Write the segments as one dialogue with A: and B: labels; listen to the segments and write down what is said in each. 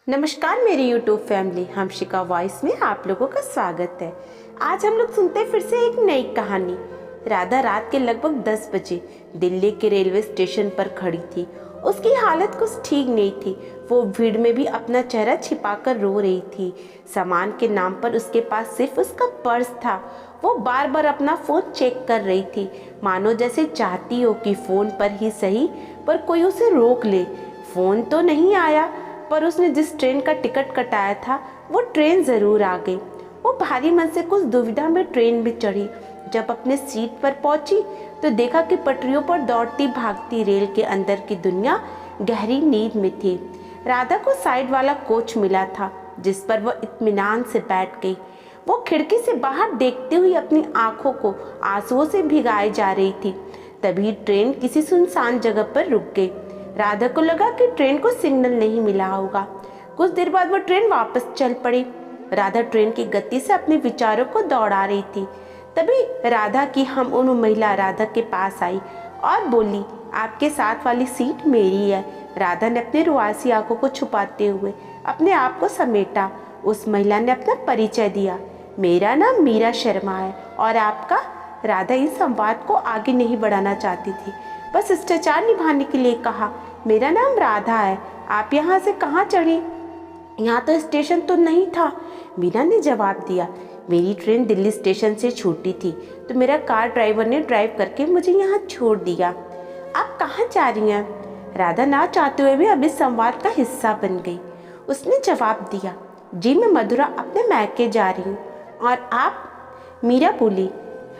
A: नमस्कार मेरी YouTube family, हमशिका voice में आप लोगों का स्वागत है। आज हम लोग सुनते हैं फिर से एक नई कहानी। राधा रात के लगभग 10 बजे दिल्ली के रेलवे स्टेशन पर खड़ी थी। उसकी हालत कुछ ठीक नहीं थी। वो भीड़ में भी अपना चेहरा छिपाकर रो रही थी। सामान के नाम पर उसके पास सिर्फ उसका पर्स था। वो बार बार अपना फ़ोन चेक कर रही थी, मानो जैसे चाहती हो कि फ़ोन पर ही सही पर कोई उसे रोक ले। फ़ोन तो नहीं आया, पर उसने जिस ट्रेन का टिकट कटाया था वो ट्रेन ज़रूर आ गई। वो भारी मन से कुछ दुविधा में ट्रेन में चढ़ी। जब अपने सीट पर पहुंची तो देखा कि पटरियों पर दौड़ती भागती रेल के अंदर की दुनिया गहरी नींद में थी। राधा को साइड वाला कोच मिला था जिस पर वह इत्मीनान से बैठ गई। वो खिड़की से बाहर देखते हुए अपनी आंखों को आंसुओं से भिगाई जा रही थी। तभी ट्रेन किसी सुनसान जगह पर रुक गई। राधा को लगा कि ट्रेन को सिग्नल नहीं मिला होगा। कुछ देर बाद वो ट्रेन वापस चल पड़ी। राधा ट्रेन की गति से अपने विचारों को दौड़ा रही थी। तभी राधा की हम उन महिला राधा के पास आई और बोली, आपके साथ वाली सीट मेरी है। राधा ने अपनी रुआसी आंखों को छुपाते हुए अपने आप को समेटा। उस महिला ने अपना परिचय दिया, मेरा नाम मीरा शर्मा है और आपका? राधा इस संवाद को आगे नहीं बढ़ाना चाहती थी, बस शिष्टाचार निभाने के लिए कहा, मेरा नाम राधा है। आप यहाँ से कहाँ चढ़ी? यहाँ तो स्टेशन तो नहीं था, मीरा ने जवाब दिया। मेरी ट्रेन दिल्ली स्टेशन से छूटी थी तो मेरा कार ड्राइवर ने ड्राइव करके मुझे यहाँ छोड़ दिया। आप कहाँ जा रही हैं? राधा ना चाहते हुए भी अब इस संवाद का हिस्सा बन गई। उसने जवाब दिया, जी मैं मथुरा अपने मैके जा रही हूँ। और आप? मीरा बोली,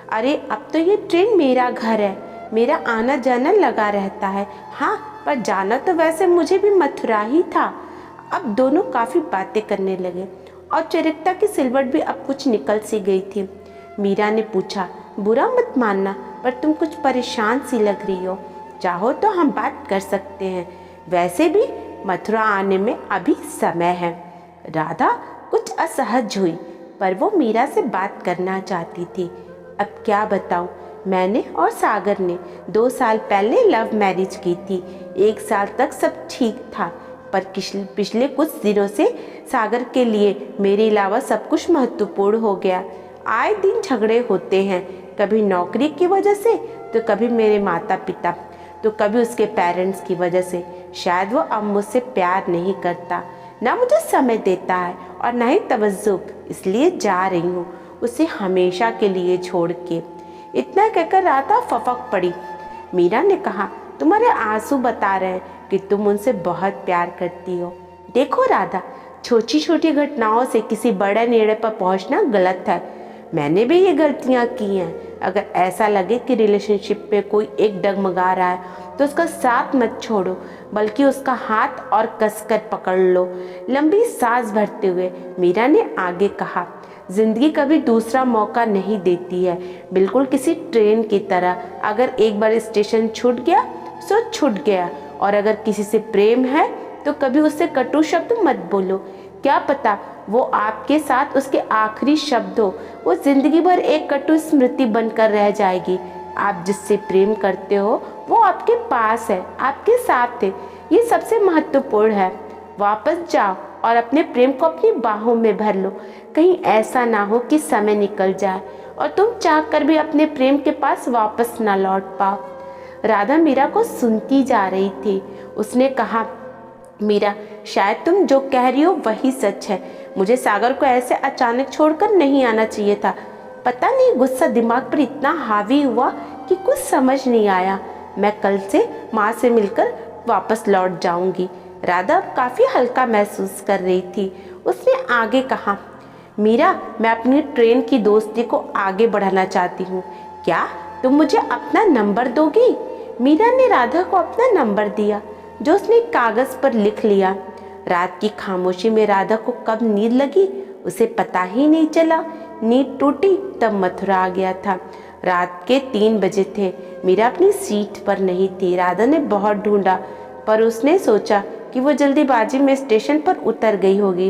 A: अरे अब तो ये ट्रेन मेरा घर है, मेरा आना जाना लगा रहता है। हाँ, पर जाना तो वैसे मुझे भी मथुरा ही था। अब दोनों काफ़ी बातें करने लगे और चरित्रा की सिलवट भी अब कुछ निकल सी गई थी। मीरा ने पूछा, बुरा मत मानना, पर तुम कुछ परेशान सी लग रही हो। चाहो तो हम बात कर सकते हैं, वैसे भी मथुरा आने में अभी समय है। राधा कुछ असहज हुई, पर वो मीरा से बात करना चाहती थी। अब क्या बताऊं, मैंने और सागर ने 2 साल पहले लव मैरिज की थी। 1 साल तक सब ठीक था, पर पिछले कुछ दिनों से सागर के लिए मेरे अलावा सब कुछ महत्वपूर्ण हो गया। आए दिन झगड़े होते हैं, कभी नौकरी की वजह से, तो कभी मेरे माता पिता, तो कभी उसके पेरेंट्स की वजह से। शायद वो अब मुझसे प्यार नहीं करता, ना मुझे समय देता है और ना ही तवज्जो, इसलिए जा रही हूँ उसे हमेशा के लिए छोड़ के। इतना कहकर राधा फफक पड़ी। मीरा ने कहा, तुम्हारे आंसू बता रहे हैं कि तुम उनसे बहुत प्यार करती हो। देखो राधा, छोटी छोटी घटनाओं से किसी बड़े निर्णय पर पहुंचना गलत है। मैंने भी ये गलतियां की हैं। अगर ऐसा लगे कि रिलेशनशिप पे कोई एक डगमगा रहा है तो उसका साथ मत छोड़ो, बल्कि उसका हाथ और कसकर पकड़ लो। लंबी सांस भरते हुए मीरा ने आगे कहा, जिंदगी कभी दूसरा मौका नहीं देती है, बिल्कुल किसी ट्रेन की तरह। अगर एक बार स्टेशन छूट गया सो छूट गया, और अगर किसी से प्रेम है तो कभी उससे कटु शब्द मत बोलो। क्या पता वो आपके साथ उसके आखिरी शब्द हो। वो जिंदगी भर एक कटु स्मृति बनकर रह जाएगी। आप जिससे प्रेम करते हो वो आपके पास है, आपके साथ है, ये सबसे महत्वपूर्ण है। वापस जाओ और अपने प्रेम को अपनी बाहों में भर लो। कहीं ऐसा ना हो कि समय निकल जाए और तुम चाहकर भी अपने प्रेम के पास वापस ना लौट पाओ। राधा मीरा को सुनती जा रही थी। उसने कहा, मीरा, शायद तुम जो कह रही हो वही सच है। मुझे सागर को ऐसे अचानक छोड़कर नहीं आना चाहिए था। पता नहीं गुस्सा दिमाग पर इतना हावी हुआ कि कुछ समझ नहीं आया। मैं कल से माँ से मिलकर वापस लौट जाऊंगी। राधा काफ़ी हल्का महसूस कर रही थी। उसने आगे कहा, मीरा, मैं अपनी ट्रेन की दोस्ती को आगे बढ़ाना चाहती हूँ। क्या तुम मुझे अपना नंबर दोगी? मीरा ने राधा को अपना नंबर दिया, जो उसने कागज़ पर लिख लिया। रात की खामोशी में राधा को कब नींद लगी उसे पता ही नहीं चला। नींद टूटी तब मथुरा आ गया था। रात के 3 बजे थे। मीरा अपनी सीट पर नहीं थी। राधा ने बहुत ढूंढा, पर उसने सोचा कि वो जल्दीबाजी में स्टेशन पर उतर गई होगी।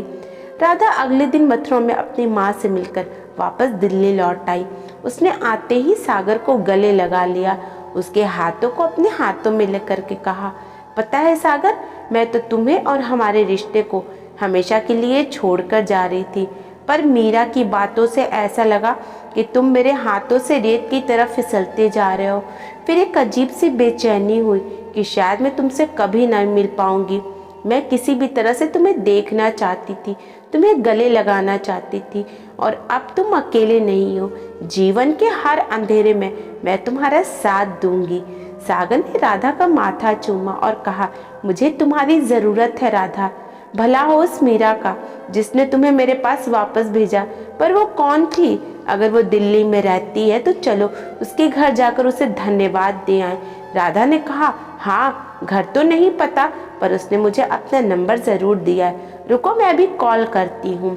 A: राधा अगले दिन मथुरा में अपनी माँ से मिलकर वापस दिल्ली लौट आई। उसने आते ही सागर को गले लगा लिया, उसके हाथों को अपने हाथों में लेकर के कहा, पता है सागर, मैं तो तुम्हें और हमारे रिश्ते को हमेशा के लिए छोड़कर जा रही थी। पर मीरा की बातों से ऐसा लगा कि तुम मेरे हाथों से रेत की तरफ फिसलते जा रहे हो। फिर एक अजीब सी बेचैनी हुई कि शायद मैं तुमसे कभी ना मिल पाऊंगी। मैं किसी भी तरह से तुम्हें देखना चाहती थी, तुम्हें गले लगाना चाहती थी, और अब तुम अकेले नहीं हो। जीवन के हर अंधेरे में मैं तुम्हारा साथ दूंगी। सागर ने राधा का माथा चूमा और कहा, मुझे तुम्हारी ज़रूरत है राधा। भला हो उस मीरा का जिसने तुम्हें मेरे पास वापस भेजा। पर वो कौन थी? अगर वो दिल्ली में रहती है तो चलो उसके घर जाकर उसे धन्यवाद दे आए। राधा ने कहा, हाँ, घर तो नहीं पता, पर उसने मुझे अपना नंबर ज़रूर दिया है। रुको, मैं अभी कॉल करती हूँ।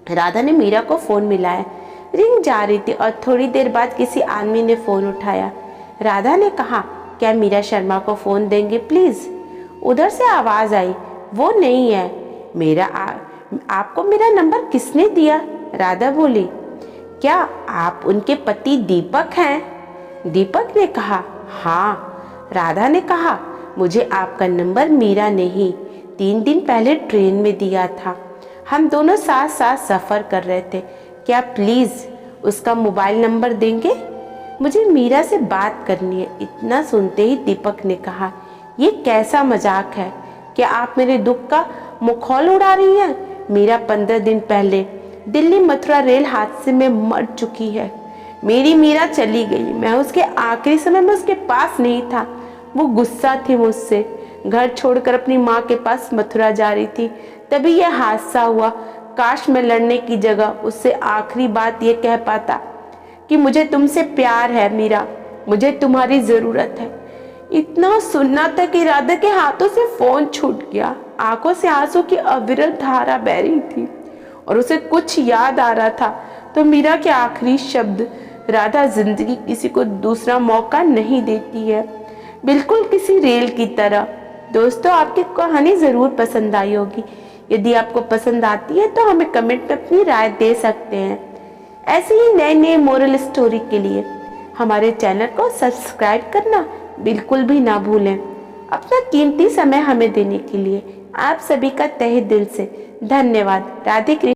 A: राधा ने मीरा को फ़ोन मिलाया। रिंग जा रही थी और थोड़ी देर बाद किसी आदमी ने फ़ोन उठाया। राधा ने कहा, क्या मीरा शर्मा को फ़ोन देंगे प्लीज़? उधर से आवाज़ आई, वो नहीं है। आपको मेरा नंबर किसने दिया? राधा बोली, क्या आप उनके पति दीपक हैं? दीपक ने कहा, हाँ। राधा ने कहा, मुझे आपका नंबर मीरा ने ही 3 दिन पहले ट्रेन में दिया था। हम दोनों साथ साथ सफ़र कर रहे थे। क्या प्लीज़ उसका मोबाइल नंबर देंगे? मुझे मीरा से बात करनी है। इतना सुनते ही दीपक ने कहा, ये कैसा मजाक है? क्या आप मेरे दुख का मखौल उड़ा रही हैं? मीरा 15 दिन पहले दिल्ली मथुरा रेल हादसे में मर चुकी है। मेरी मीरा चली गई। मैं उसके आखिरी समय में उसके पास नहीं था। वो गुस्सा थी मुझसे। घर छोड़कर अपनी माँ के पास मथुरा जा रही थी, तभी यह हादसा हुआ। काश मैं लड़ने की जगह उससे आखिरी बात ये कह पाता कि मुझे तुमसे प्यार है मीरा, मुझे तुम्हारी ज़रूरत है। इतना सुनना था कि राधा के हाथों से फ़ोन छूट गया। आंखों से आंसू की अविरल धारा बह रही थी और उसे कुछ याद आ रहा था तो मीरा के आखिरी शब्द, राधा जिंदगी किसी को दूसरा मौका नहीं देती है, बिल्कुल किसी रेल की तरह। दोस्तों, आपकी कहानी ज़रूर पसंद आई होगी। यदि आपको पसंद आती है तो हमें कमेंट में अपनी राय दे सकते हैं। ऐसे ही नए नए मोरल स्टोरी के लिए हमारे चैनल को सब्सक्राइब करना बिल्कुल भी ना भूलें। अपना कीमती समय हमें देने के लिए आप सभी का तहे दिल से धन्यवाद। राधे कृष्ण।